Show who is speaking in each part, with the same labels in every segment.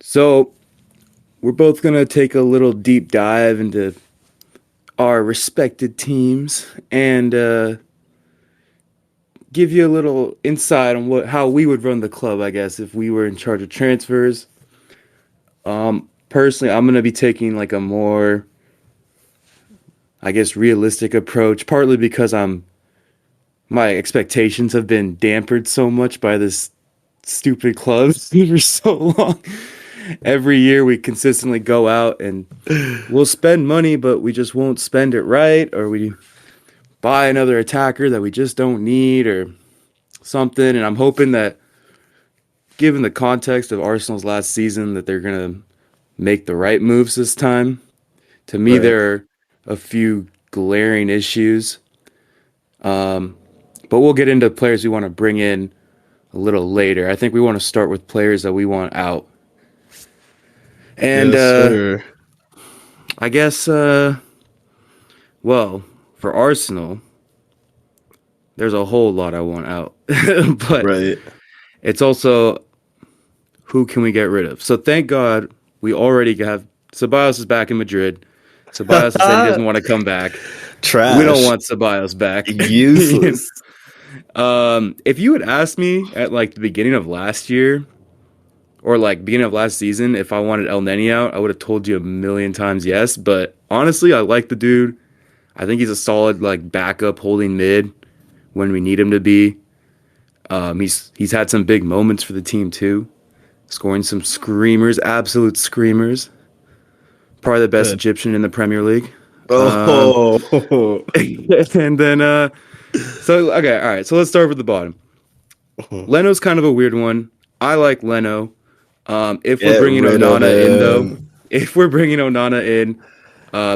Speaker 1: So, we're both going to take a little deep dive into our respected teams and give you a little insight on how we would run the club, I guess, if we were in charge of transfers. Personally, I'm going to be taking like a more, I guess, realistic approach, partly because my expectations have been dampered so much by this stupid club for so long. Every year we consistently go out and we'll spend money, but we just won't spend it right, or we buy another attacker that we just don't need, or something. And I'm hoping that, given the context of Arsenal's last season, that they're gonna make the right moves this time. To me,
Speaker 2: Right.
Speaker 1: there are a few glaring issues, but we'll get into players we want to bring in a little later. I think we want to start with players that we want out. And
Speaker 2: Yes, sir.
Speaker 1: I guess, well, for Arsenal, there's a whole lot I want out. But
Speaker 2: Right.
Speaker 1: it's also, who can we get rid of? So thank God we already have Ceballos is back in Madrid. Ceballos has said he doesn't want to come back. We don't
Speaker 2: Trash.
Speaker 1: want Ceballos back.
Speaker 2: Useless.
Speaker 1: If you had asked me at like the beginning of last year or like beginning of last season if I wanted El Neni out, I would have told you a million times yes. But honestly, I like the dude. I think he's a solid like backup holding mid when we need him to be. He's had some big moments for the team too, scoring some screamers, absolute screamers. Probably the best
Speaker 2: Good.
Speaker 1: Egyptian in the Premier League. Um,
Speaker 2: Oh.
Speaker 1: and then so okay, all right. So let's start with the bottom. Leno's kind of a weird one. I like Leno. If we're
Speaker 2: Get
Speaker 1: bringing
Speaker 2: rid of
Speaker 1: Onana in, though,
Speaker 2: him.
Speaker 1: if we're bringing Onana in,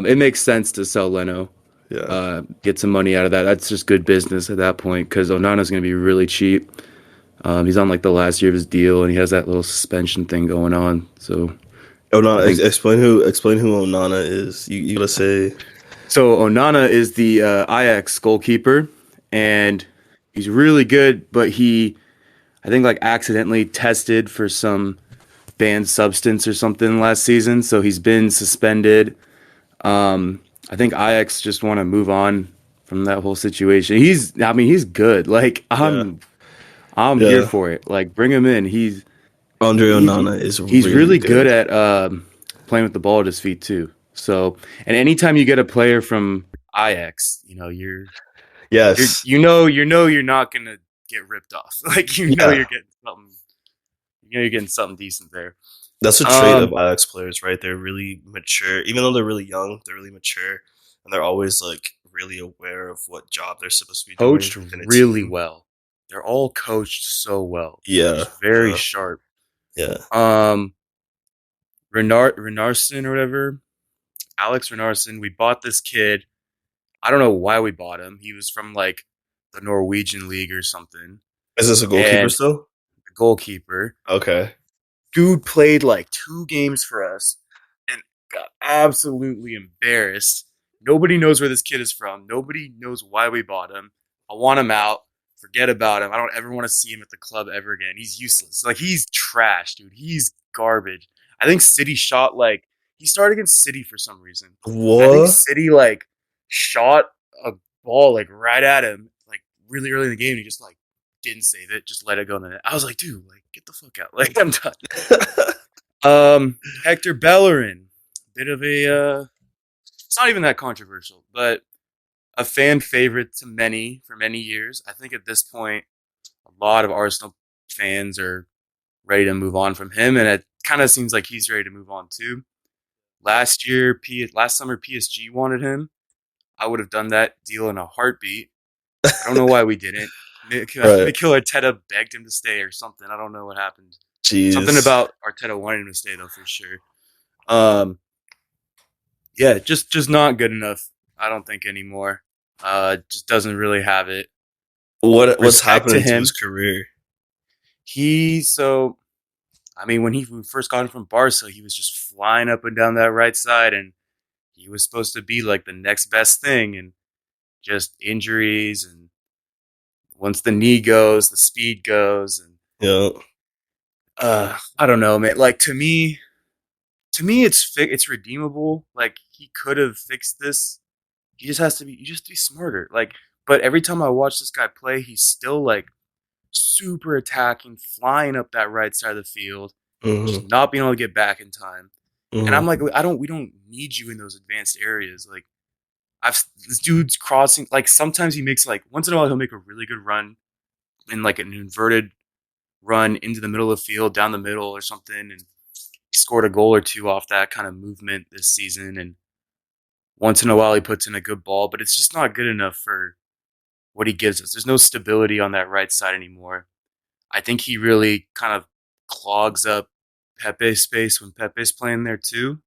Speaker 1: it makes sense to sell Leno.
Speaker 2: Yeah.
Speaker 1: Get some money out of that. That's just good business at that point because Onana's going to be really cheap. He's on like the last year of his deal, and he has that little suspension thing going on. So I
Speaker 2: Onana,
Speaker 1: think
Speaker 2: explain who Onana is. You gotta say.
Speaker 1: so. Onana is the Ajax goalkeeper, and he's really good. But I think, like accidentally tested for some banned substance or something last season, so he's been suspended. I think Ajax just want to move on from that whole situation. He's good. Like
Speaker 2: Yeah.
Speaker 1: I'm here
Speaker 2: Yeah.
Speaker 1: for it. Like bring him in.
Speaker 2: Andre
Speaker 1: He
Speaker 2: Onana is
Speaker 1: he's
Speaker 2: really
Speaker 1: really good
Speaker 2: good.
Speaker 1: at playing with the ball at his feet too. So, and anytime you get a player from Ajax,
Speaker 2: Yes.
Speaker 1: you're not gonna get ripped off. Like
Speaker 2: Yeah.
Speaker 1: you're getting something decent there.
Speaker 2: That's a trait of
Speaker 1: Um,
Speaker 2: Ajax players, right? They're really mature. Even though they're really young, they're really mature. And they're always like really aware of what job they're supposed to be doing
Speaker 1: Coached
Speaker 2: in a
Speaker 1: really
Speaker 2: team.
Speaker 1: well. They're all coached so well. They're
Speaker 2: Yeah.
Speaker 1: just very
Speaker 2: Yeah.
Speaker 1: sharp.
Speaker 2: Yeah.
Speaker 1: Um, Renarson or whatever, Alex Renarson. We bought this kid. I don't know why we bought him. He was from like the Norwegian league or something.
Speaker 2: Is this a goalkeeper
Speaker 1: And
Speaker 2: still?
Speaker 1: the goalkeeper,
Speaker 2: Okay.
Speaker 1: dude played like 2 games for us and got absolutely embarrassed. Nobody knows where this kid is from. Nobody knows why we bought him. I want him out. Forget about him. I don't ever want to see him at the club ever again. He's useless. Like he's trash, dude. He's garbage. I think City shot like he started against City for some reason. I think
Speaker 2: What?
Speaker 1: City like shot a ball like right at him like really early in the game. And he just like didn't save it. Just let it go in the net. I was like, dude, like get the fuck out. Like I'm done. Hector Bellerin, bit of a. It's not even that controversial, but a fan favorite to many for many years. I think at this point, a lot of Arsenal fans are ready to move on from him, and it kind of seems like he's ready to move on too. Last summer, PSG wanted him. I would have done that deal in a heartbeat. I don't know why we didn't.
Speaker 2: Right.
Speaker 1: Mikel Arteta begged him to stay or something. I don't know what happened. Something
Speaker 2: Jeez.
Speaker 1: about Arteta wanting him to stay though for sure. Um, yeah, just not good enough. I don't think anymore. Just doesn't really have it.
Speaker 2: What's
Speaker 1: Respect to
Speaker 2: happening to his
Speaker 1: him.
Speaker 2: career?
Speaker 1: When we first got him from Barca, he was just flying up and down that right side, and he was supposed to be like the next best thing, and just injuries, and once the knee goes, the speed goes, and
Speaker 2: Yeah.
Speaker 1: I don't know, man. Like to me, it's redeemable. Like he could have fixed this. He just has to be. You just be smarter. Like, but every time I watch this guy play, he's still like super attacking, flying up that right side of the field, just
Speaker 2: Mm-hmm.
Speaker 1: not being able to get back in time. And I'm
Speaker 2: Mm-hmm.
Speaker 1: like, we don't need you in those advanced areas. Like, this dude's crossing. Like, sometimes he makes like once in a while he'll make a really good run in like an inverted run into the middle of the field, down the middle or something, and he scored a goal or two off that kind of movement this season. And once in a while he puts in a good ball, but it's just not good enough for what he gives us. There's no stability on that right side anymore. I think he really kind of clogs up Pepe's space when Pepe's playing there too.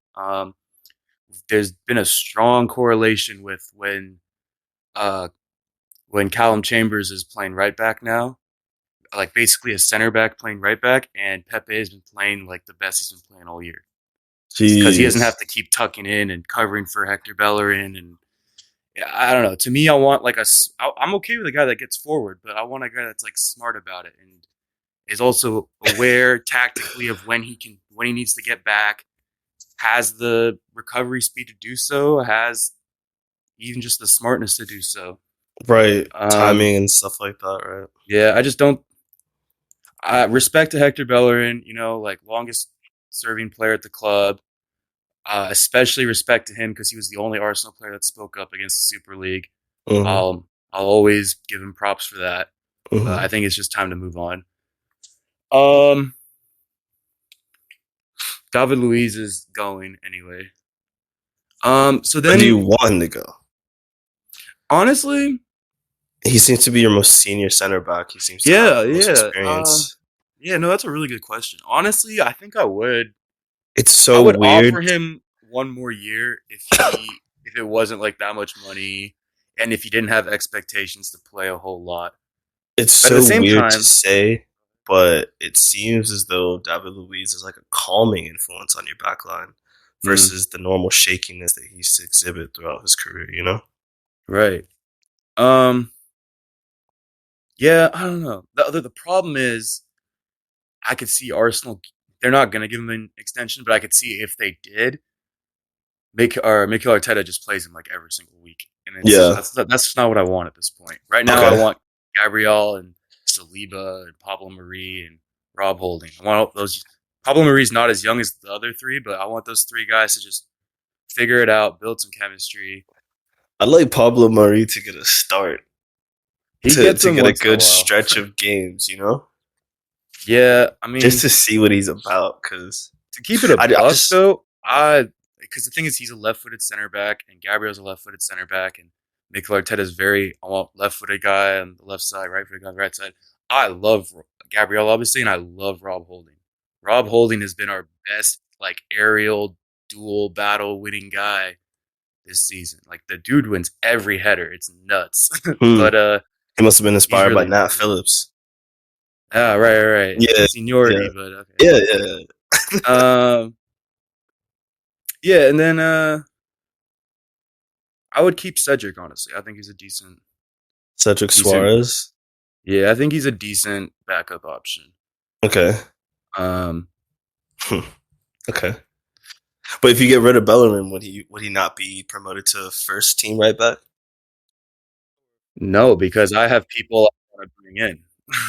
Speaker 1: There's been a strong correlation with uh, when Callum Chambers is playing right back now, like basically a center back playing right back, and Pepe has been playing like the best he's been playing all year because he doesn't
Speaker 2: Jeez.
Speaker 1: have to keep tucking in and covering for Hector Bellerin. And yeah, I don't know. To me, I want like I'm okay with a guy that gets forward, but I want a guy that's like smart about it and is also aware tactically of when he needs to get back, has the recovery speed to do so, has even just the smartness to do so.
Speaker 2: Right.
Speaker 1: Um,
Speaker 2: Timing and stuff like that, right?
Speaker 1: yeah, I just don't. Respect to Hector Bellerin, like longest serving player at the club. Especially respect to him because he was the only Arsenal player that spoke up against the Super League.
Speaker 2: Mm-hmm.
Speaker 1: I'll always give him props for that. But
Speaker 2: Mm-hmm.
Speaker 1: I think it's just time to move on. Um, David Luiz is going anyway. So
Speaker 2: Where do you
Speaker 1: then
Speaker 2: want him to go?
Speaker 1: honestly,
Speaker 2: He seems to be your most senior center back. He seems to have
Speaker 1: yeah,
Speaker 2: the most
Speaker 1: yeah,
Speaker 2: experience.
Speaker 1: yeah. No, that's a really good question. Honestly, I think I would.
Speaker 2: It's
Speaker 1: I
Speaker 2: so
Speaker 1: would
Speaker 2: weird.
Speaker 1: offer him one more year if it wasn't like that much money, and if he didn't have expectations to play a whole lot.
Speaker 2: It's
Speaker 1: But at the
Speaker 2: so
Speaker 1: same
Speaker 2: weird to
Speaker 1: time,
Speaker 2: say, but it seems as though David Luiz is like a calming influence on your backline
Speaker 1: mm,
Speaker 2: versus the normal shakiness that he used to exhibit throughout his career, you know?
Speaker 1: right? Um, yeah, I don't know. The problem is, I could see Arsenal. They're not going to give him an extension, but I could see if they did, Mikel Arteta just plays him like every single week, and
Speaker 2: Yeah.
Speaker 1: that's just not what I want at this point. Right now, I
Speaker 2: Okay.
Speaker 1: want Gabriel and Saliba and Pablo Marie and Rob Holding. I want all those. Pablo Marie's not as young as the other three, but I want those three guys to just figure it out, build some chemistry.
Speaker 2: I'd like Pablo Mari to get a start,
Speaker 1: He
Speaker 2: to,
Speaker 1: gets
Speaker 2: to
Speaker 1: them
Speaker 2: get a
Speaker 1: once in a
Speaker 2: good
Speaker 1: while.
Speaker 2: stretch of games, you know?
Speaker 1: Yeah, I
Speaker 2: Just
Speaker 1: mean,
Speaker 2: to see what he's about, because
Speaker 1: to keep it a
Speaker 2: I
Speaker 1: buck
Speaker 2: just,
Speaker 1: though, I because the thing is he's a left-footed center back and Gabriel's a left-footed center back and Mikel Arteta is very I want left-footed guy on the left side, right-footed guy on the right side. I love Gabriel obviously and I love Rob Holding. Rob Holding has been our best like aerial dual battle winning guy this season. Like the dude wins every header. It's nuts.
Speaker 2: hmm,
Speaker 1: but
Speaker 2: he must have been
Speaker 1: he's
Speaker 2: inspired by
Speaker 1: really
Speaker 2: Nat
Speaker 1: improved.
Speaker 2: Phillips.
Speaker 1: Ah, right.
Speaker 2: Yeah, yeah,
Speaker 1: Seniority, but okay.
Speaker 2: yeah.
Speaker 1: Um yeah, and then I would keep Cedric, honestly. I think he's a
Speaker 2: Cedric
Speaker 1: decent.
Speaker 2: Suarez.
Speaker 1: Yeah, I think he's a decent backup option.
Speaker 2: Okay.
Speaker 1: Um,
Speaker 2: Okay. But if you get rid of Bellerin, would he not be promoted to first team right back?
Speaker 1: no, because I have people I want to bring in.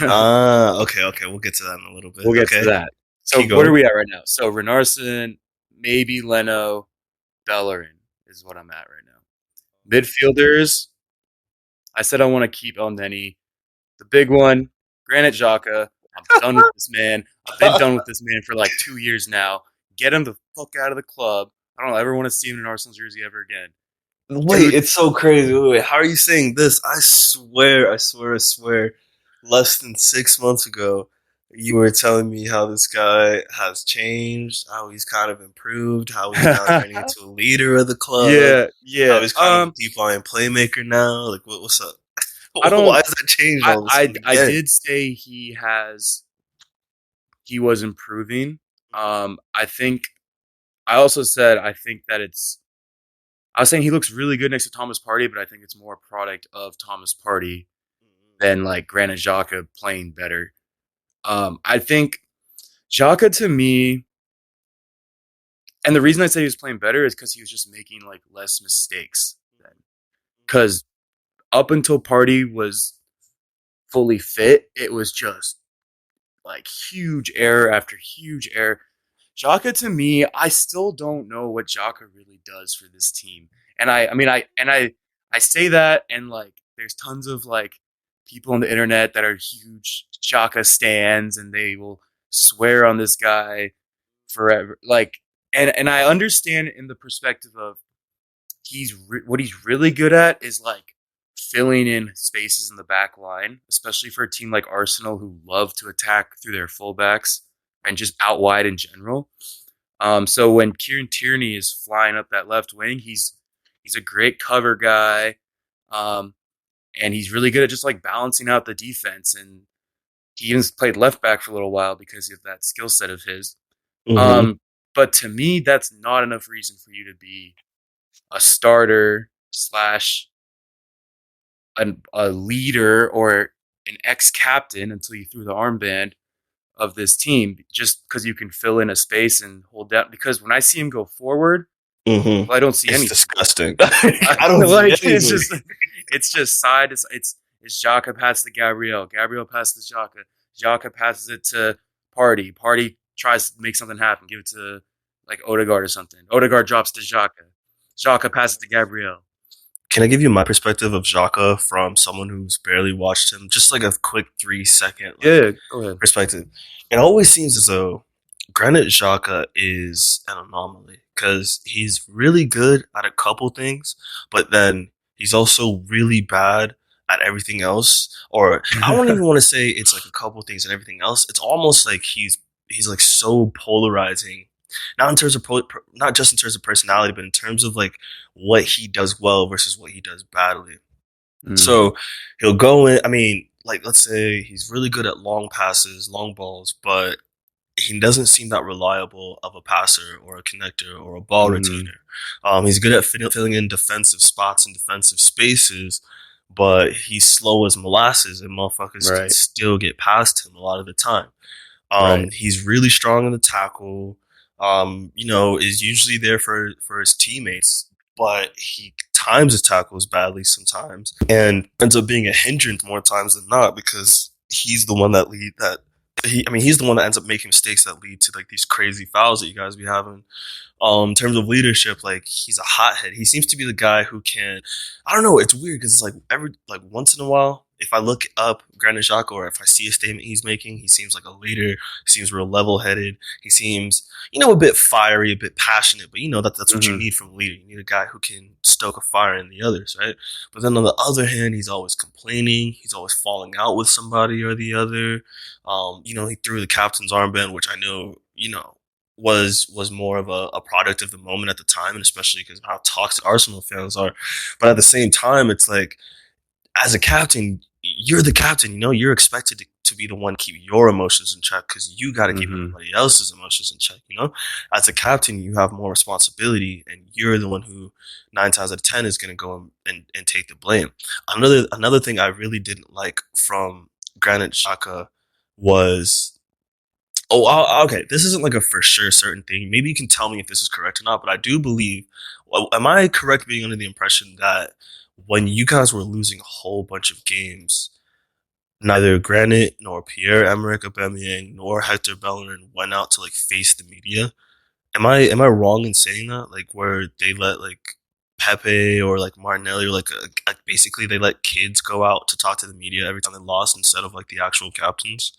Speaker 2: Ah, okay. We'll get to that in a little bit.
Speaker 1: We'll get to
Speaker 2: Okay.
Speaker 1: that. So
Speaker 2: Keep
Speaker 1: what are
Speaker 2: going.
Speaker 1: we at right now? So Renarson, maybe Leno, Bellerin is what I'm at right now. Midfielders, I said I want to keep El Neni. The big one, Granit Xhaka. I'm done with this man. I've been done with this man for like 2 years now. Get him the fuck out of the club. I don't ever want to see him in an Arsenal jersey ever again.
Speaker 2: Wait,
Speaker 1: Dude,
Speaker 2: it's so crazy. Wait, how are you saying this? I swear. Less than 6 months ago, you were telling me how this guy has changed, how he's kind of improved, how he's now turning into a leader of the club,
Speaker 1: yeah,
Speaker 2: how
Speaker 1: yeah.
Speaker 2: he's kind of a deep line playmaker now. Like, what's up?
Speaker 1: I
Speaker 2: Why
Speaker 1: don't.
Speaker 2: has that changed
Speaker 1: I,
Speaker 2: all of a
Speaker 1: I
Speaker 2: sudden
Speaker 1: I
Speaker 2: again?
Speaker 1: did say he was improving. I think I also said I think that it's. I was saying he looks really good next to Thomas Partey, but I think it's more a product of Thomas Partey than like Granit Xhaka playing better. I think Xhaka to me, and the reason I say he was playing better is because he was just making like less mistakes. Because up until Party was fully fit, it was just like huge error after huge error. Xhaka to me, I still don't know what Xhaka really does for this team. And I say that, and like there's tons of like people on the internet that are huge Xhaka stans, and they will swear on this guy forever. Like, and I understand in the perspective of what he's really good at is like filling in spaces in the back line, especially for a team like Arsenal who love to attack through their fullbacks and just out wide in general. So when Kieran Tierney is flying up that left wing, he's a great cover guy, and he's really good at just like balancing out the defense. And he even played left back for a little while because of that skill set of his.
Speaker 2: Mm-hmm.
Speaker 1: But to me, that's not enough reason for you to be a starter slash a leader or an ex-captain until you threw the armband of this team, just because you can fill in a space and hold down. Because when I see him go forward,
Speaker 2: Mm-hmm.
Speaker 1: well, I don't see
Speaker 2: It's
Speaker 1: anything.
Speaker 2: disgusting. I don't
Speaker 1: like
Speaker 2: see anything.
Speaker 1: it's just side. It's Xhaka passes to Gabriel. Gabriel passes to Xhaka. Xhaka passes it to Party. Party tries to make something happen. Give it to like Odegaard or something. Odegaard drops to Xhaka. Xhaka passes to Gabriel.
Speaker 2: Can I give you my perspective of Xhaka from someone who's barely watched him? Just like a quick 3 second
Speaker 1: Yeah, go ahead.
Speaker 2: perspective. It always seems as though Granit Xhaka is an anomaly because he's really good at a couple things, but then he's also really bad at everything else. Or I don't even want to say it's like a couple things and everything else. It's almost like he's like so polarizing, not in terms of not just in terms of personality, but in terms of like what he does well versus what he does badly. So he'll go in. I mean, like let's say he's really good at long passes, long balls, but he doesn't seem that reliable of a passer or a connector or a ball retainer. He's good at filling in defensive spots and defensive spaces, but he's slow as molasses, and motherfuckers can still get past him a lot of the time. He's really strong in the tackle. Is usually there for his teammates, but he times his tackles badly sometimes and ends up being a hindrance more times than not because he's the one that he's the one that ends up making mistakes that lead to like these crazy fouls that you guys be having. In terms of leadership, like he's a hothead. He seems to be the guy who can. I don't know. It's weird because it's like once in a while, if I look up Granit Xhaka or if I see a statement he's making, he seems like a leader. He seems real level-headed. He seems, a bit fiery, a bit passionate. But that's what you need from a leader. You need a guy who can stoke a fire in the others, right? But then on the other hand, he's always complaining. He's always falling out with somebody or the other. He threw the captain's armband, which I know, was more of a product of the moment at the time, and especially because of how toxic Arsenal fans are. But at the same time, it's like, as a captain, you're the captain. You're expected to be the one to keep your emotions in check because you got to keep everybody else's emotions in check. As a captain, you have more responsibility, and you're the one who 9 times out of 10 is going to go and take the blame. Another thing I really didn't like from Granit Xhaka was. Okay. This isn't like a for sure certain thing. Maybe you can tell me if this is correct or not, but I do believe. Am I correct being under the impression that when you guys were losing a whole bunch of games, neither Granit nor Pierre-Emerick Aubameyang nor Hector Bellerin went out to like face the media? Am I wrong in saying that? Like where they let like Pepe or like Martinelli or like basically they let kids go out to talk to the media every time they lost instead of like the actual captains?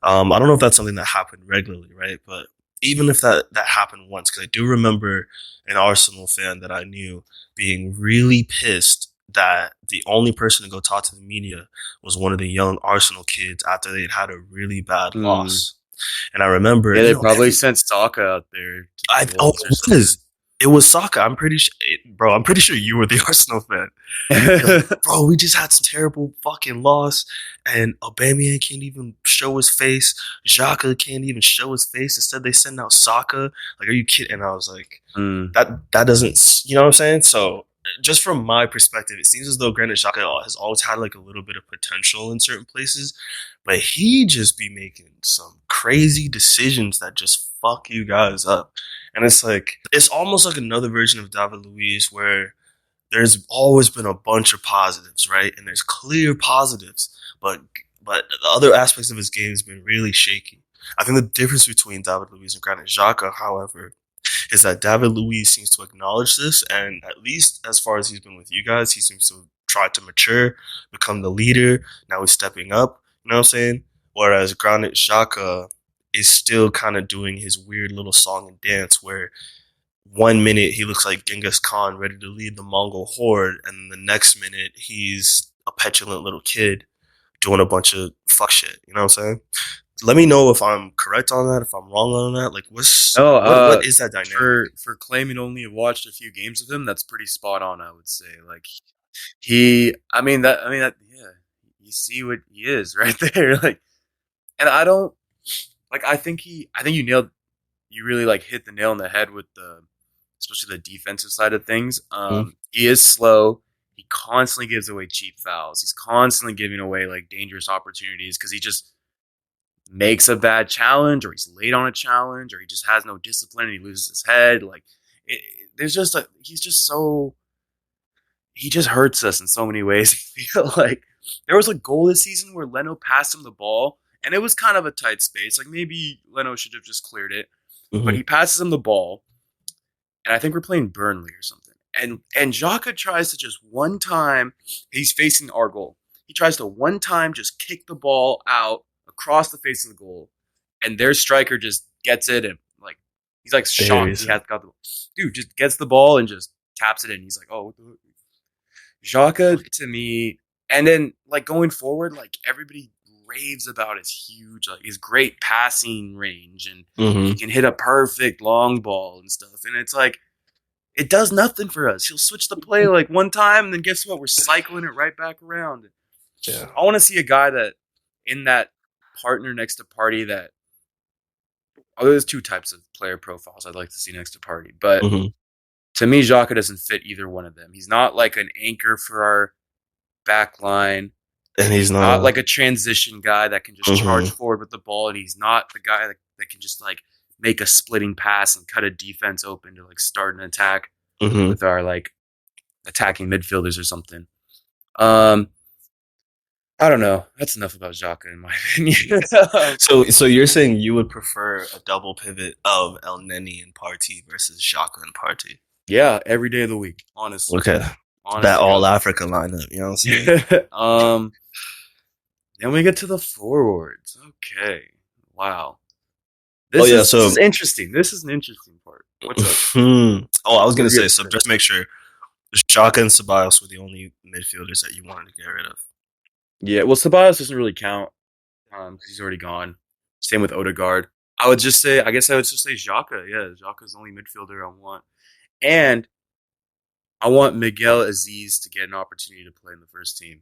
Speaker 2: I don't know if that's something that happened regularly, right? But even if that happened once, because I do remember an Arsenal fan that I knew being really pissed that the only person to go talk to the media was one of the young Arsenal kids after they had a really bad loss. And I remember,
Speaker 1: they probably sent Saka out there.
Speaker 2: It was Saka. I'm pretty sure, bro. I'm pretty sure you were the Arsenal fan. Bro, we just had some terrible fucking loss, and Aubameyang can't even show his face. Xhaka can't even show his face. Instead, they send out Saka. Like, are you kidding? And I was like, that doesn't. You know what I'm saying? So just from my perspective, it seems as though Granit Xhaka has always had like a little bit of potential in certain places, but he just be making some crazy decisions that just fuck you guys up. And it's like it's almost like another version of David Luiz where there's always been a bunch of positives, right? And there's clear positives, but the other aspects of his game has been really shaky. I think the difference between David Luiz and Granit Xhaka, however, is that David Luiz seems to acknowledge this, and at least as far as he's been with you guys, he seems to try to mature, become the leader. Now he's stepping up. You know what I'm saying? Whereas Granit Xhaka is still kind of doing his weird little song and dance where 1 minute he looks like Genghis Khan ready to lead the Mongol horde, and the next minute he's a petulant little kid doing a bunch of fuck shit. You know what I'm saying? Let me know if I'm correct on that, if I'm wrong on that. Like, what is that dynamic?
Speaker 1: For claiming only have watched a few games of him, that's pretty spot on, I would say. Like yeah, you see what he is right there. Like, and I don't like. I think you really like hit the nail on the head with especially the defensive side of things. He is slow. He constantly gives away cheap fouls. He's constantly giving away like dangerous opportunities because he just makes a bad challenge, or he's late on a challenge, or he just has no discipline and he loses his head. Like, there's just he just hurts us in so many ways. I feel like there was a goal this season where Leno passed him the ball, and it was kind of a tight space. Like, maybe Leno should have just cleared it, but he passes him the ball, and I think we're playing Burnley or something. And Xhaka tries to just one time, he's facing our goal. He tries to one time just kick the ball out across the face of the goal, and their striker just gets it, and like he's like shocked he has got the dude just gets the ball and just taps it in. He's like, oh, what the Xhaka to me, and then like going forward, like everybody raves about his great passing range, and he can hit a perfect long ball and stuff. And it's like it does nothing for us. He'll switch the play like one time, and then guess what? We're cycling it right back around.
Speaker 2: Yeah,
Speaker 1: I want to see a guy that in that partner next to Party that. Oh, there's two types of player profiles I'd like to see next to Party, but to me, Xhaka doesn't fit either one of them. He's not like an anchor for our back line.
Speaker 2: And he's
Speaker 1: not like a transition guy that can just charge forward with the ball, and he's not the guy that can just like make a splitting pass and cut a defense open to like start an attack with our like attacking midfielders or something. I don't know. That's enough about Xhaka in my opinion.
Speaker 2: So you're saying you would prefer a double pivot of El Neni and Partey versus Xhaka and Partey?
Speaker 1: Yeah, every day of the week, honestly.
Speaker 2: Okay. That all Africa lineup, you know what I'm saying?
Speaker 1: Then we get to the forwards. Okay. Wow. This is interesting. This is an interesting part. What's up?
Speaker 2: I was going to say, so just make sure Xhaka and Ceballos were the only midfielders that you wanted to get rid of.
Speaker 1: Yeah, well, Ceballos doesn't really count because he's already gone. Same with Odegaard. I would just say Xhaka. Yeah, Xhaka's the only midfielder I want. And I want Miguel Aziz to get an opportunity to play in the first team.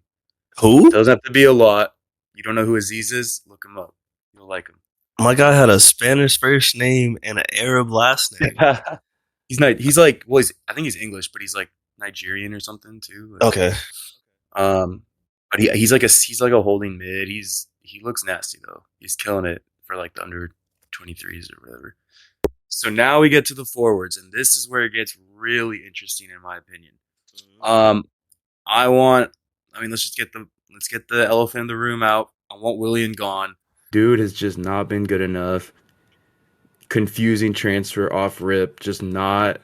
Speaker 2: Who?
Speaker 1: Doesn't have to be a lot. You don't know who Aziz is? Look him up. You'll like him.
Speaker 2: My guy had a Spanish first name and an Arab last name.
Speaker 1: He's like, well, I think he's English, but he's like Nigerian or something too. Like,
Speaker 2: okay.
Speaker 1: But he's like a holding mid. He looks nasty though. He's killing it for like the under 23s or whatever. So now we get to the forwards, and this is where it gets really interesting in my opinion. Let's get the elephant in the room out. I want Willian gone. Dude has just not been good enough. Confusing transfer off rip, just not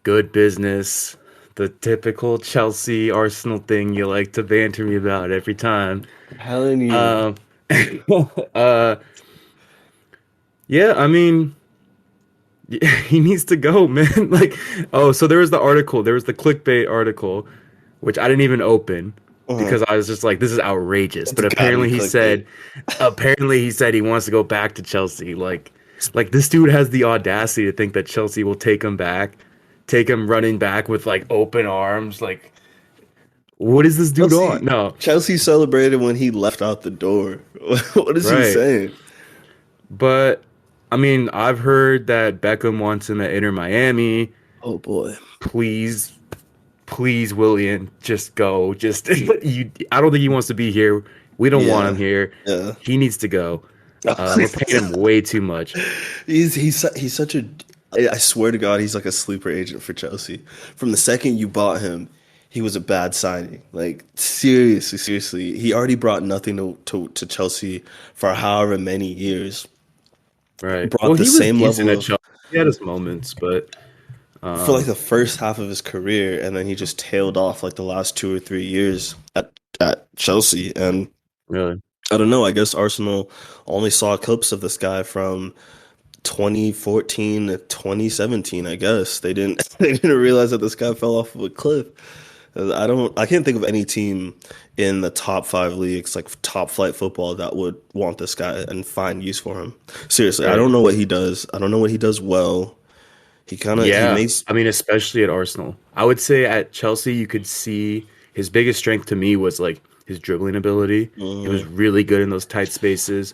Speaker 1: good business. The typical Chelsea Arsenal thing you like to banter me about every time.
Speaker 2: Telling you.
Speaker 1: Yeah, I mean, he needs to go, man. Like, so there was the clickbait article, which I didn't even open because I was just like, this is outrageous. But apparently he said he wants to go back to Chelsea. Like this dude has the audacity to think that Chelsea will take him running back with like open arms. Like, what is this dude on? No,
Speaker 2: Chelsea celebrated when he left out the door. What is he saying?
Speaker 1: But I mean, I've heard that Beckham wants him at Inter Miami.
Speaker 2: Oh boy,
Speaker 1: please please, Willian, just go. Just you. I don't think he wants to be here. We don't want him
Speaker 2: Yeah,
Speaker 1: here.
Speaker 2: yeah.
Speaker 1: He needs to go. We're paying him way too much.
Speaker 2: He's such a. I swear to God, he's like a sleeper agent for Chelsea. From the second you bought him, he was a bad signing. Like seriously, he already brought nothing to Chelsea for however many years.
Speaker 1: Right. Well,
Speaker 2: Brought the
Speaker 1: he was
Speaker 2: same
Speaker 1: decent
Speaker 2: level
Speaker 1: at
Speaker 2: of
Speaker 1: Chelsea. He had his moments, but
Speaker 2: for like
Speaker 1: um,
Speaker 2: the first half of his career, and then he just tailed off like the last 2 or 3 years at Chelsea. And
Speaker 1: really,
Speaker 2: I don't know. I guess Arsenal only saw clips of this guy from 2014 to 2017. I guess they didn't they didn't realize that this guy fell off of a cliff. I can't think of any team in the top five leagues, like top flight football, that would want this guy and find use for him. Seriously, I
Speaker 1: right.
Speaker 2: don't know what he does. I don't know what he does well. He
Speaker 1: Yeah.
Speaker 2: makes
Speaker 1: I mean, especially at Arsenal. I would say at Chelsea, you could see his biggest strength to me was like his dribbling ability. He was
Speaker 2: mm,
Speaker 1: really good in those tight spaces.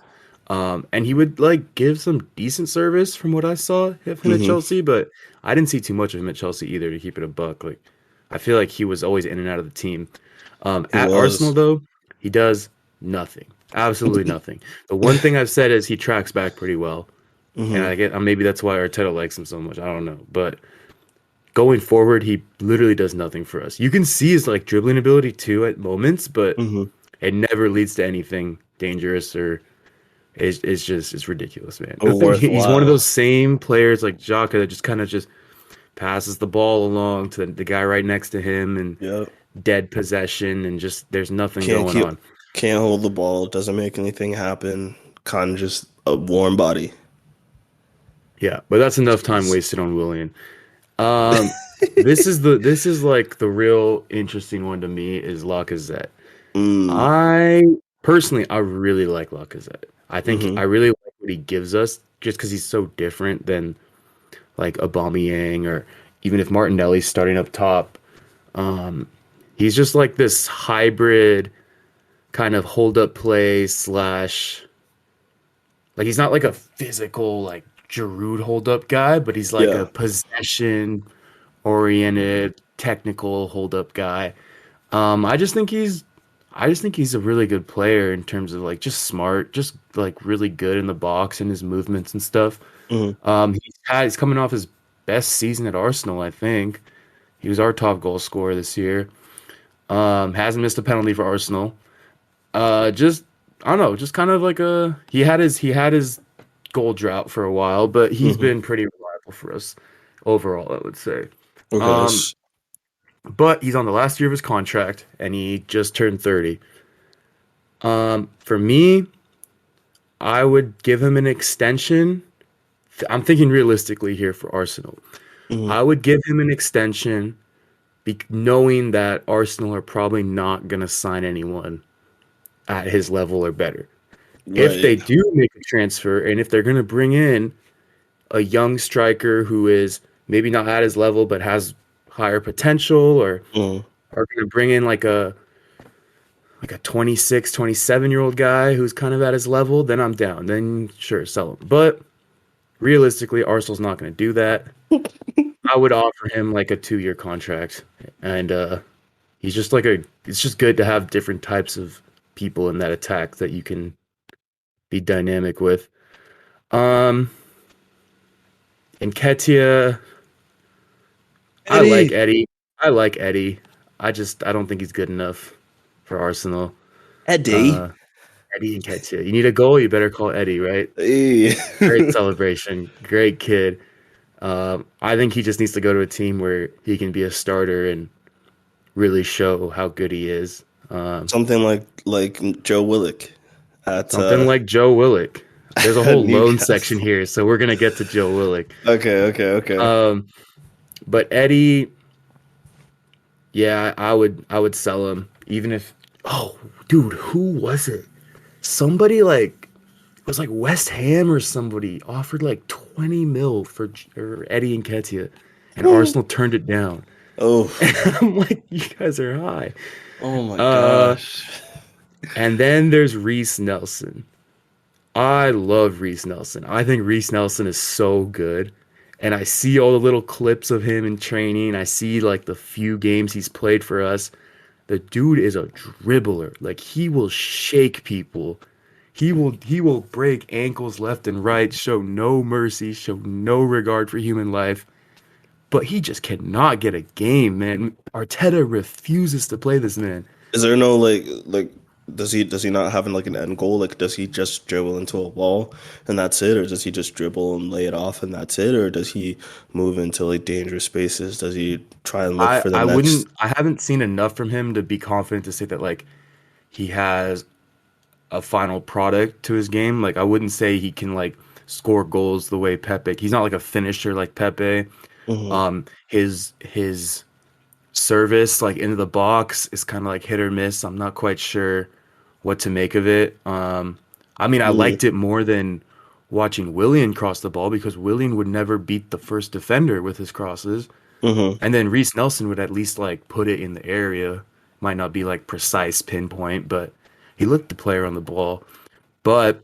Speaker 1: And he would like give some decent service from what I saw of him at
Speaker 2: hmm
Speaker 1: Chelsea, but I didn't see too much of him at Chelsea either, to keep it a buck. Like I feel like he was always in and out of the team.
Speaker 2: he
Speaker 1: At Arsenal
Speaker 2: was.
Speaker 1: though, he does nothing. Absolutely nothing. The one thing I've said is he tracks back pretty well. And
Speaker 2: hmm
Speaker 1: I get maybe that's why Arteta likes him so much. I don't know. But going forward, he literally does nothing for us. You can see his like dribbling ability too at moments, but
Speaker 2: hmm
Speaker 1: it never leads to anything dangerous or it's ridiculous, man. He's one of
Speaker 2: Worthwhile.
Speaker 1: those same players like Xhaka that just kind of just passes the ball along to the guy right next to him and
Speaker 2: Yep.
Speaker 1: dead possession and just there's nothing
Speaker 2: Can't
Speaker 1: going
Speaker 2: keep,
Speaker 1: on.
Speaker 2: can't hold the ball. Doesn't make anything happen. Kind of just a warm body.
Speaker 1: Yeah, but that's enough time
Speaker 2: Jeez.
Speaker 1: wasted on Willian. Um, this is like the real interesting one to me is Lacazette.
Speaker 2: Mm,
Speaker 1: I personally I really like Lacazette. I think I
Speaker 2: hmm
Speaker 1: really like what he gives us just because he's so different than like Aubameyang or even if Martinelli's starting up top. Um, he's just like this hybrid kind of hold up play slash like he's not like a physical like Giroud hold up guy, but he's like a
Speaker 2: Yeah.
Speaker 1: possession oriented technical hold up guy. I just think he's a really good player in terms of like just smart, just like really good in the box and his movements and stuff.
Speaker 2: hmm
Speaker 1: He's coming off his best season at Arsenal, I think. He was our top goal scorer this year. Hasn't missed a penalty for Arsenal. Just I don't know, just kind of like a he had his goal drought for a while, but he's
Speaker 2: hmm
Speaker 1: been pretty reliable for us overall, I would say.
Speaker 2: Okay.
Speaker 1: Um, but he's on the last year of his contract and he just turned 30. For me, I would give him an extension. I'm thinking realistically here for Arsenal.
Speaker 2: hmm
Speaker 1: I would give him an extension knowing that Arsenal are probably not going to sign anyone at his level or better. If they
Speaker 2: Right.
Speaker 1: do make a transfer and if they're going to bring in a young striker who is maybe not at his level but has higher potential or
Speaker 2: Mm.
Speaker 1: are going to bring in like a 26, 27-year-old guy who's kind of at his level, then I'm down. Then sure, sell him. But realistically, Arsenal's not going to do that. I would offer him like a 2-year contract, and he's just like a. It's just good to have different types of people in that attack that you can be dynamic with. Um, and Ketia, I like
Speaker 2: Eddie.
Speaker 1: Eddie. I like Eddie. I don't think he's good enough for Arsenal.
Speaker 2: Eddie.
Speaker 1: Uh, Eddie and Ketia. You need a goal, you better call Eddie, right?
Speaker 2: Hey.
Speaker 1: Great celebration, great kid. I think he just needs to go to a team where he can be a starter and really show how good he is.
Speaker 2: Something like Joe Willock at
Speaker 1: Something like Joe Willock. There's a
Speaker 2: at
Speaker 1: whole loan section
Speaker 2: Newcastle.
Speaker 1: here, so we're gonna get to Joe Willock.
Speaker 2: Okay.
Speaker 1: Um, but Eddie, yeah, I would sell him even if. Oh, dude, who was it? Somebody like it was like West Ham or somebody offered like 20 mil for Eddie and Ketia, and Arsenal turned it down.
Speaker 2: Oh,
Speaker 1: I'm like, you guys are high.
Speaker 2: oh my
Speaker 1: Uh,
Speaker 2: gosh.
Speaker 1: and then there's Reese Nelson. I love Reese Nelson. I think Reese Nelson is so good. and I see all the little clips of him in training. I see like the few games he's played for us. The dude is a dribbler. Like he will shake people. He will break ankles left and right, show no mercy, show no regard for human life. But he just cannot get a game, man. Arteta refuses to play this man.
Speaker 2: Is there no does he not have like an end goal? Like does he just dribble into a wall and that's it? Or does he just dribble and lay it off and that's it? Or does he move into like dangerous spaces? Does he try and look
Speaker 1: I
Speaker 2: for the
Speaker 1: I
Speaker 2: next
Speaker 1: wouldn't I haven't seen enough from him to be confident to say that like he has a final product to his game. Like I wouldn't say he can like score goals the way Pepe. He's not like a finisher like Pepe.
Speaker 2: Mhm.
Speaker 1: His service like into the box is kind of like hit or miss. I'm not quite sure what to make of it. I mean, I
Speaker 2: Mm,
Speaker 1: liked it more than watching Willian cross the ball because Willian would never beat the first defender with his crosses.
Speaker 2: mhm.
Speaker 1: And then Reese Nelson would at least like put it in the area. Might not be like precise pinpoint, but he looked the player on the ball. But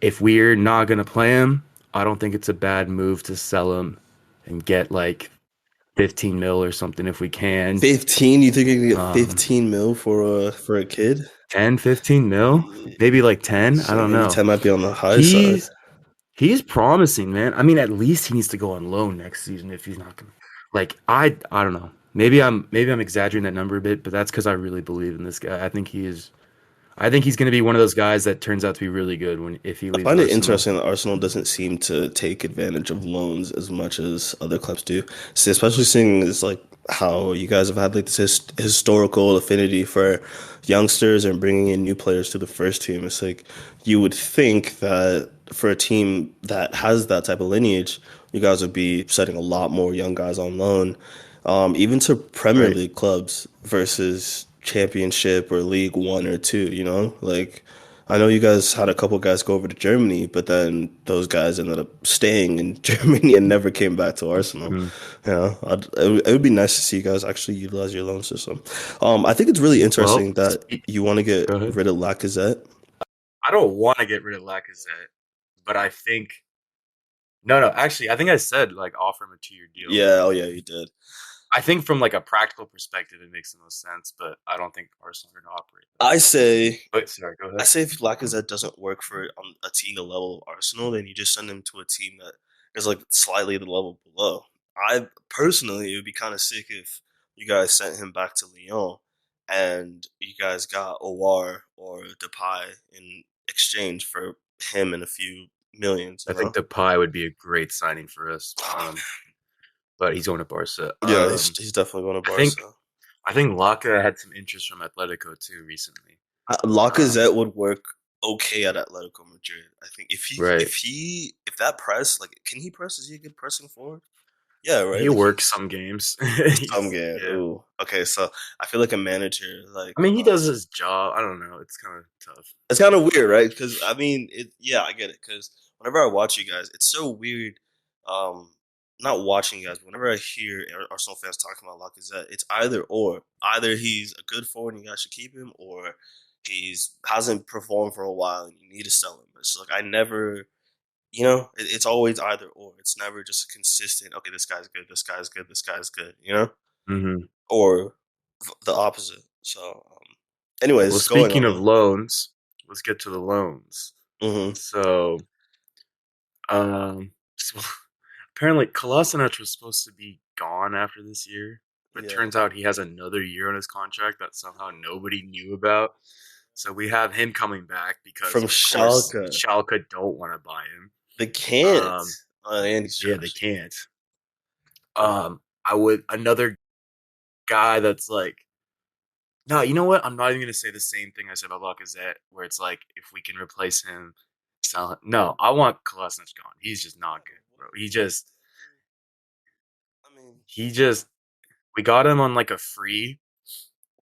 Speaker 1: if we're not gonna play him, I don't think it's a bad move to sell him and get like 15 mil or something if we can.
Speaker 2: 15? You think you can get
Speaker 1: Um,
Speaker 2: 15 mil for a kid?
Speaker 1: 10, 15 mil, maybe like 10. I
Speaker 2: So
Speaker 1: don't
Speaker 2: maybe
Speaker 1: know.
Speaker 2: 10 might be on the high side.
Speaker 1: He's he's promising, man. I mean, at least he needs to go on loan next season if he's not gonna. Like I don't know. Maybe I'm exaggerating that number a bit, but that's because I really believe in this guy. I think he is. I think he's gonna be one of those guys that turns out to be really good when if he
Speaker 2: I
Speaker 1: leaves
Speaker 2: find it
Speaker 1: Arsenal.
Speaker 2: interesting that Arsenal doesn't seem to take advantage of loans as much as other clubs do. See, especially seeing as like how you guys have had like this historical affinity for youngsters and bringing in new players to the first team. It's like you would think that for a team that has that type of lineage, you guys would be setting a lot more young guys on loan, even to Premier
Speaker 1: Right.
Speaker 2: League clubs versus Championship or League One or Two. You know, like. I know you guys had a couple guys go over to Germany, but then those guys ended up staying in Germany and never came back to Arsenal.
Speaker 1: Mhm.
Speaker 2: You know, it would be nice to see you guys actually utilize your loan system. I think it's really
Speaker 1: Well,
Speaker 2: interesting that you want to get
Speaker 1: go ahead.
Speaker 2: rid of Lacazette.
Speaker 1: I don't want to get rid of Lacazette, but I think no. Actually, I think I said like offer him a 2 year deal.
Speaker 2: Yeah, oh yeah, you did.
Speaker 1: I think from like a practical perspective, it makes the most sense, but I don't think Arsenal are going to operate that
Speaker 2: I
Speaker 1: way.
Speaker 2: say
Speaker 1: But sorry, go
Speaker 2: I
Speaker 1: ahead.
Speaker 2: say if Lacazette doesn't work for a team the level of Arsenal, then you just send him to a team that is like slightly the level below. I personally, it would be kind of sick if you guys sent him back to Lyon and you guys got Owar or Depay in exchange for him and a few millions.
Speaker 1: I
Speaker 2: You
Speaker 1: think
Speaker 2: know?
Speaker 1: Depay would be a great signing for us, but he's going to Barca.
Speaker 2: Yeah, he's definitely going to
Speaker 1: I think
Speaker 2: Barca.
Speaker 1: I think Laka had some interest from Atletico too recently. Um,
Speaker 2: Lacazette would work okay at Atletico Madrid. I think
Speaker 1: right.
Speaker 2: if that press, like, can he press? Is he a good pressing forward? Yeah, right.
Speaker 1: He
Speaker 2: Like
Speaker 1: works some games.
Speaker 2: some
Speaker 1: He's
Speaker 2: game.
Speaker 1: yeah.
Speaker 2: Ooh. Okay, so I feel like a manager, like,
Speaker 1: I mean, he does his job. I don't know. It's kind of tough.
Speaker 2: it's kind of weird, right? Because I mean, yeah, I get it. Because whenever I watch you guys, it's so weird. Um, not watching you guys, but whenever I hear Arsenal fans talking about Lacazette, it's either or. Either he's a good forward and you guys should keep him, or he's hasn't performed for a while and you need to sell him. It's like I never, it's always either or. It's never just a consistent. Okay, this guy's good. This guy's good. This guy's good.
Speaker 1: Hmm.
Speaker 2: Or the opposite. So,
Speaker 1: Well,
Speaker 2: anyways, going
Speaker 1: speaking of
Speaker 2: on.
Speaker 1: loans, let's get to the loans.
Speaker 2: Hmm.
Speaker 1: So, so apparently Kolasinac was supposed to be gone after this year, but
Speaker 2: Yeah.
Speaker 1: turns out he has another year on his contract that somehow nobody knew about. So we have him coming back because,
Speaker 2: From
Speaker 1: of course,
Speaker 2: Schalke.
Speaker 1: Schalke don't want to buy him.
Speaker 2: They can't.
Speaker 1: Um,
Speaker 2: Andy's
Speaker 1: yeah, they
Speaker 2: trash.
Speaker 1: can't. I would another guy that's like, no, you know what? I'm not even gonna say the same thing I said about Lacazette, where it's like if we can replace him, sell him. No, I want Kolasinac gone. He's just not good, bro.
Speaker 2: I mean,
Speaker 1: He just we got him on like a free,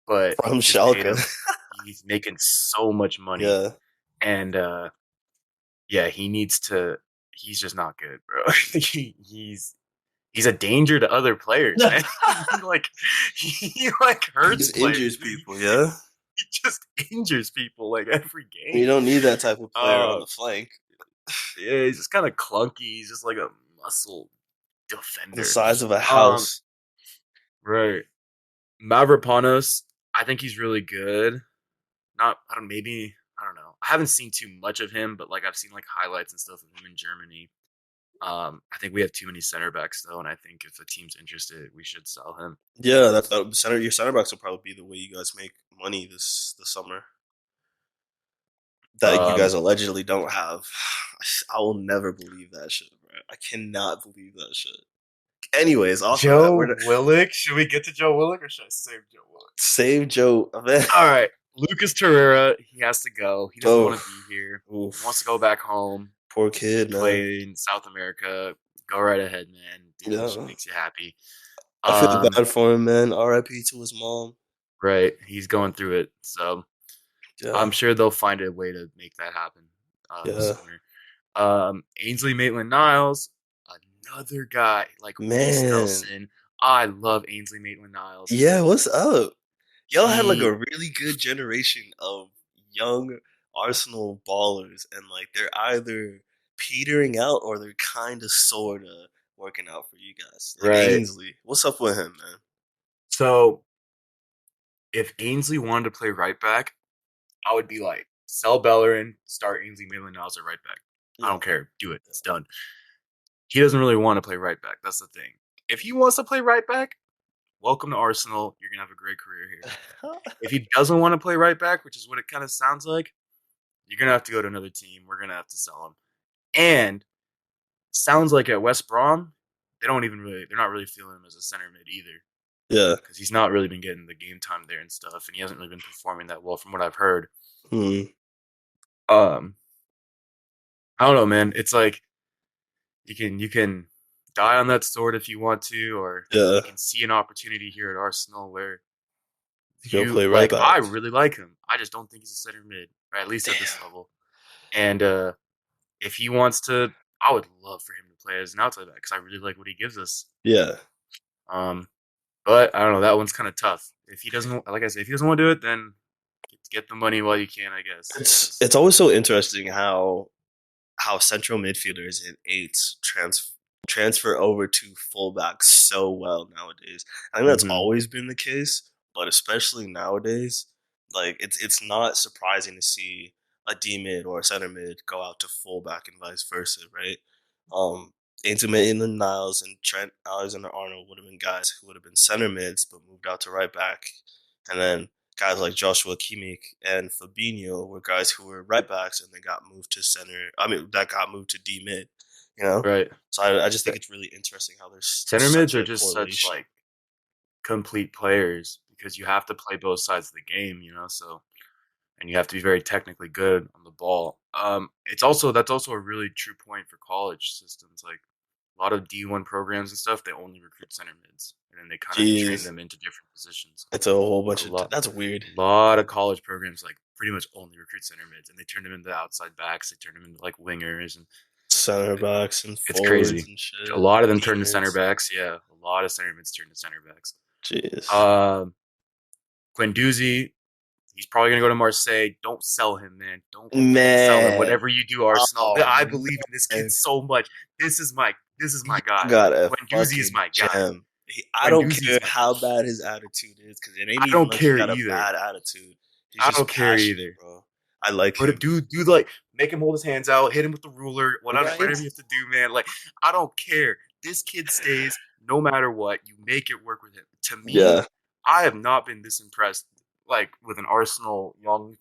Speaker 1: but
Speaker 2: from
Speaker 1: we just paid
Speaker 2: Schalke.
Speaker 1: him. He's making so much money,
Speaker 2: Yeah.
Speaker 1: and yeah, he needs to. He's just not good, bro. He's a danger to other players, man. he
Speaker 2: He
Speaker 1: hurts
Speaker 2: just
Speaker 1: players.
Speaker 2: injures people, yeah?
Speaker 1: He just injures people like every
Speaker 2: You
Speaker 1: game.
Speaker 2: don't need that type of player on
Speaker 1: Uh,
Speaker 2: the flank.
Speaker 1: yeah, he's just kind of clunky. He's just like a muscle
Speaker 2: the
Speaker 1: defender.
Speaker 2: size of a house.
Speaker 1: Right. Mavropanos, I think he's really good. I don't know. I haven't seen too much of him, but like I've seen like highlights and stuff of him in Germany. I think we have too many center backs though, and I think if a team's interested, we should sell him.
Speaker 2: Yeah, that's your center backs will probably be the way you guys make money this summer. That you guys allegedly don't have. I will never believe that shit, bro. I cannot believe that shit. Anyways, also
Speaker 1: Joe Willock. Should we get to Joe Willock or should I save Joe Willock?
Speaker 2: Save Joe. Man.
Speaker 1: All right, Lucas Torreira. He has to go. He doesn't want to be here. Oof. He wants to go back home.
Speaker 2: Poor kid, man.
Speaker 1: Play in South America. Go right ahead, man. Do what makes you happy.
Speaker 2: I feel bad for him, man. R.I.P. to his mom.
Speaker 1: Right, he's going through it, so I'm sure they'll find a way to make that happen this summer. Ainsley Maitland-Niles, another guy like Reece Nelson. I love Ainsley Maitland-Niles.
Speaker 2: Yeah, what's up? Y'all had like a really good generation of young Arsenal ballers, and like they're either petering out or they're kind of sort of working out for you guys. Like Ainsley, what's up with him, man?
Speaker 1: So, if Ainsley wanted to play right back, I would be like, sell Bellerin, start Ainsley Maitland-Niles at right back. I don't care. Do it. It's done. He doesn't really want to play right back. That's the thing. If he wants to play right back, welcome to Arsenal. You're going to have a great career here. If he doesn't want to play right back, which is what it kind of sounds like, you're going to have to go to another team. We're going to have to sell him. And sounds like at West Brom, they're not really feeling him as a center mid either.
Speaker 2: Yeah.
Speaker 1: Because he's not really been getting the game time there and stuff, and he hasn't really been performing that well from what I've heard. I don't know, man. It's like you can die on that sword if you want to, or you can see an opportunity here at Arsenal where
Speaker 2: you play right back.
Speaker 1: I really like him. I just don't think he's a center mid, or at least at this level. And if he wants to, I would love for him to play as an outside back because I really like what he gives us.
Speaker 2: Yeah.
Speaker 1: But I don't know. That one's kind of tough. If he doesn't, like I said, if he doesn't want to do it, then get the money while you can, I guess.
Speaker 2: It's always so interesting how central midfielders and eights transfer over to fullbacks so well nowadays. I think that's always been the case, but especially nowadays, like it's not surprising to see a D mid or a center mid go out to fullback and vice versa, right? Ainsley Maitland-Niles and Trent Alexander-Arnold would have been guys who would have been center mids but moved out to right back, and then guys like Joshua Kimmich and Fabinho were guys who were right backs and they got moved to center. I mean, that got moved to D mid, you know?
Speaker 1: Right.
Speaker 2: So I just think it's really interesting how there's
Speaker 1: center mids are just such like complete players because you have to play both sides of the game, you know. So, and you have to be very technically good on the ball. That's also a really true point for college systems. Like a lot of D1 programs and stuff, they only recruit center mids, and then they kind of train them into different positions.
Speaker 2: It's a whole bunch of that's weird.
Speaker 1: A lot of college programs like pretty much only recruit center mids, and they turn them into outside backs. They turn them into like wingers and
Speaker 2: center backs and
Speaker 1: it's crazy.
Speaker 2: And shit.
Speaker 1: A lot of them turn to center backs. Yeah, a lot of center mids turn to center backs.
Speaker 2: Jeez.
Speaker 1: Guendouzi, he's probably gonna go to Marseille. Don't sell him, man. Don't sell him. Whatever you do, Arsenal. I believe in this kid so much. This is my guy. Guendouzi is my guy.
Speaker 2: I don't care how bad his attitude is because it ain't even like he got a bad attitude.
Speaker 1: I don't care either,
Speaker 2: bro. I like him.
Speaker 1: But if dude, like make him hold his hands out, hit him with the ruler, whatever you have to do, man. Like I don't care. This kid stays no matter what. You make it work with him. To me, I have not been this impressed like with an Arsenal young.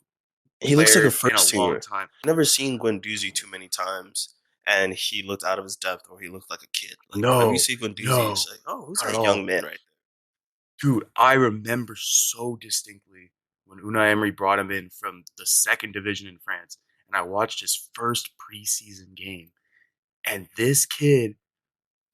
Speaker 2: He looks like a first teamer. I've never seen Guendouzi too many times, and he looked out of his depth, or he looked like a kid. Like, whenever you see Guendouzi, it's like, oh, who's that young man right
Speaker 1: there? Dude, I remember so distinctly when Unai Emery brought him in from the second division in France, and I watched his first preseason game, and this kid,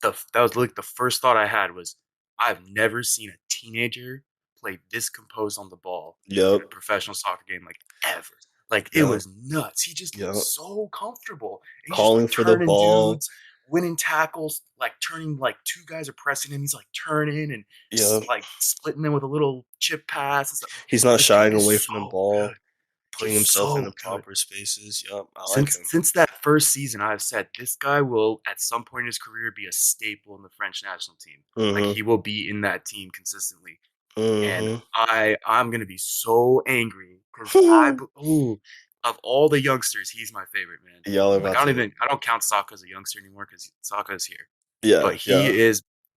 Speaker 1: that was like the first thought I had was, I've never seen a teenager play this composed on the ball in a professional soccer game like ever. Like it was nuts. He just looked so comfortable.
Speaker 2: Calling for the ball,
Speaker 1: dudes, winning tackles, like turning like two guys are pressing him. He's like turning and just like splitting them with a little chip pass and stuff.
Speaker 2: He's not shying away from the ball.
Speaker 1: Good.
Speaker 2: putting
Speaker 1: He's
Speaker 2: himself in
Speaker 1: so
Speaker 2: the
Speaker 1: good.
Speaker 2: proper spaces. Yup, I like
Speaker 1: Since
Speaker 2: him.
Speaker 1: since that first season, I've said this guy will at some point in his career be a staple in the French national team. Like
Speaker 2: Mm-hmm.
Speaker 1: he will be in that team consistently. And
Speaker 2: Mm-hmm.
Speaker 1: I'm gonna be so angry because of all the youngsters, he's my favorite, man.
Speaker 2: Y'all are
Speaker 1: Like
Speaker 2: about to.
Speaker 1: I don't count Saka as a youngster anymore because Saka is here,
Speaker 2: Yeah,
Speaker 1: but
Speaker 2: yeah.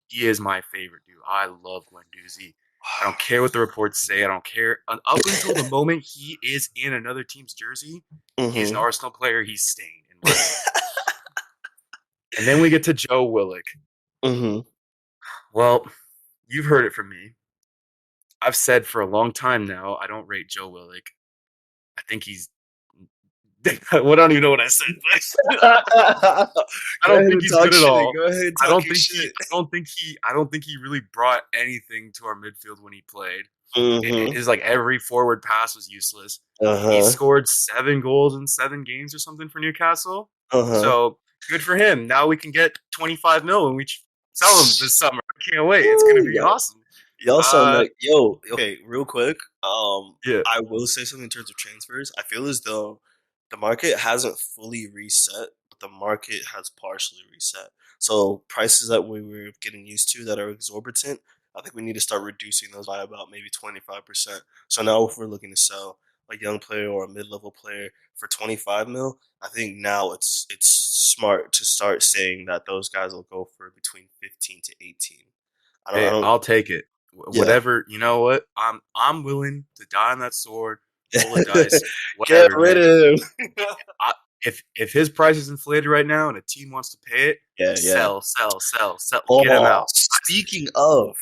Speaker 1: he is my favorite dude. I love Guendouzi. I don't care what the reports say. I don't care up until the moment he is in another team's jersey. He's an
Speaker 2: Mm-hmm.
Speaker 1: Arsenal player. He's staying in my book. And then we get to Joe Willock.
Speaker 2: Mm-hmm.
Speaker 1: Well, you've heard it from me. I've said for a long time now, I don't rate Joe Willock. I think he's. Well, I don't even know what I said. I
Speaker 2: Go
Speaker 1: don't
Speaker 2: ahead
Speaker 1: think
Speaker 2: and
Speaker 1: he's
Speaker 2: talk
Speaker 1: good at
Speaker 2: shit.
Speaker 1: all.
Speaker 2: Go ahead and
Speaker 1: I
Speaker 2: talk
Speaker 1: don't
Speaker 2: your
Speaker 1: think he.
Speaker 2: shit.
Speaker 1: I don't think he really brought anything to our midfield when he played.
Speaker 2: Mm-hmm.
Speaker 1: It is like every forward pass was useless. He
Speaker 2: Uh-huh.
Speaker 1: scored 7 goals in 7 games or something for Newcastle.
Speaker 2: Uh-huh.
Speaker 1: So good for him. Now we can get 25 mil when we sell him this summer. I can't wait. It's gonna
Speaker 2: Woo,
Speaker 1: be awesome.
Speaker 2: y'all sound
Speaker 1: Uh,
Speaker 2: like yo. Okay, real quick.
Speaker 1: yeah.
Speaker 2: I will say something in terms of transfers. I feel as though the market hasn't fully reset, but the market has partially reset. So prices that we were getting used to that are exorbitant, I think we need to start reducing those by about maybe 25%. So now if we're looking to sell a young player or a mid-level player for 25 mil, I think now it's smart to start saying that those guys will go for between 15 to 18. I
Speaker 1: Hey,
Speaker 2: don't.
Speaker 1: I'll take it.
Speaker 2: Yeah.
Speaker 1: Whatever. You know what? I'm willing to die on that sword. Roll the dice.
Speaker 2: Get
Speaker 1: Whatever,
Speaker 2: rid
Speaker 1: man.
Speaker 2: of him.
Speaker 1: I, if his price is inflated right now and a team wants to pay it,
Speaker 2: Yeah, yeah.
Speaker 1: sell. Get him
Speaker 2: Oh,
Speaker 1: out.
Speaker 2: speaking of,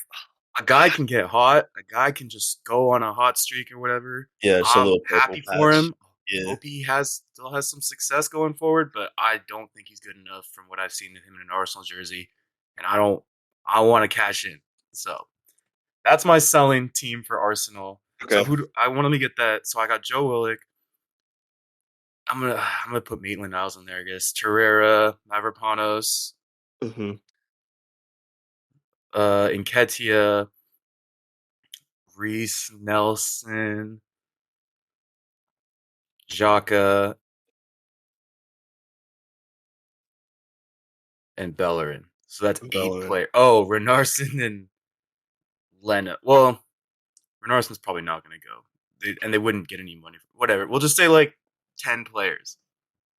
Speaker 1: A guy can get hot. A guy can just go on a hot streak or whatever.
Speaker 2: yeah, just a
Speaker 1: I'm
Speaker 2: little purple
Speaker 1: happy for
Speaker 2: patch.
Speaker 1: him.
Speaker 2: Yeah.
Speaker 1: Hope he still has some success going forward, but I don't think he's good enough from what I've seen of him in an Arsenal jersey, and I want to cash in. So that's my selling team for Arsenal. So
Speaker 2: Okay.
Speaker 1: who do, I want to get that? So I got Joe Willock. I'm gonna put Maitland Niles in there. I guess Torreira, Mavropanos,
Speaker 2: Hmm.
Speaker 1: Nketiah, Reese Nelson, Xhaka, and Bellerin. So that's 8
Speaker 2: Bellerin.
Speaker 1: players. Oh, Renarson and Lena. Well, Renarson's probably not going to go, and they wouldn't get any money. Whatever. We'll just say like 10 players,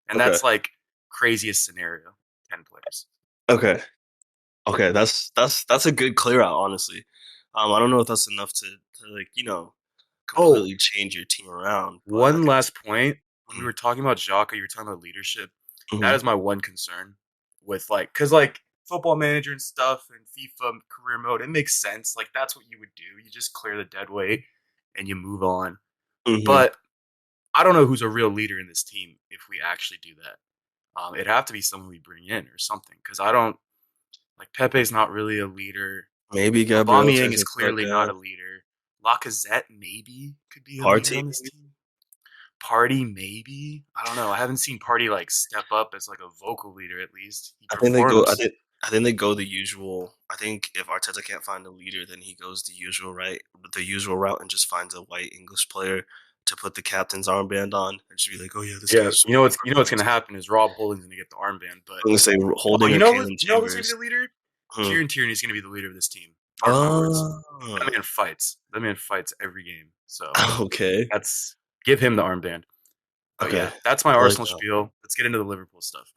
Speaker 1: and
Speaker 2: Okay.
Speaker 1: that's like craziest scenario. 10 players.
Speaker 2: Okay. Okay. That's a good clear out, honestly. I don't know if that's enough to like,
Speaker 1: Oh,
Speaker 2: completely change your team around, but I
Speaker 1: one
Speaker 2: think
Speaker 1: last point. When we
Speaker 2: mm,
Speaker 1: were talking about Xhaka, you were talking about leadership. That
Speaker 2: mhm.
Speaker 1: is my one concern with because like football manager and stuff and FIFA career mode, it makes sense. Like that's what you would do. You just clear the dead weight and you move on.
Speaker 2: Mhm.
Speaker 1: But I don't know who's a real leader in this team if we actually do that. It'd have to be someone we bring in or something because I don't like Pepe's not really a leader.
Speaker 2: Maybe Gabriel
Speaker 1: Aubameyang
Speaker 2: takes
Speaker 1: is
Speaker 2: a step
Speaker 1: clearly not
Speaker 2: down.
Speaker 1: a leader. Lacazette maybe could be a leader
Speaker 2: Partey,
Speaker 1: on this
Speaker 2: maybe?
Speaker 1: team. Party maybe. I don't know. I haven't seen Party like step up as like a vocal leader at least. He
Speaker 2: I think they go.
Speaker 1: performs.
Speaker 2: I think they go the usual. I think if Arteta can't find a leader, then he goes the usual route, and just finds a white English player to put the captain's armband on, and just be like, "Oh yeah, this
Speaker 1: Yeah,
Speaker 2: guy's scoring
Speaker 1: you know what's gonna
Speaker 2: goals."
Speaker 1: happen is Rob Holding's gonna get the armband, but
Speaker 2: I'm gonna say
Speaker 1: oh,
Speaker 2: holding a Kalen
Speaker 1: you know who's gonna be
Speaker 2: Chambers.
Speaker 1: the leader?
Speaker 2: Hmm.
Speaker 1: Kieran Tierney's gonna be the leader of this team. Mark my words. That
Speaker 2: Oh,
Speaker 1: man fights. That man fights every game. So
Speaker 2: okay,
Speaker 1: that's give him the armband. But
Speaker 2: okay.
Speaker 1: yeah, that's my
Speaker 2: I like
Speaker 1: Arsenal
Speaker 2: that.
Speaker 1: spiel. Let's get into the Liverpool stuff.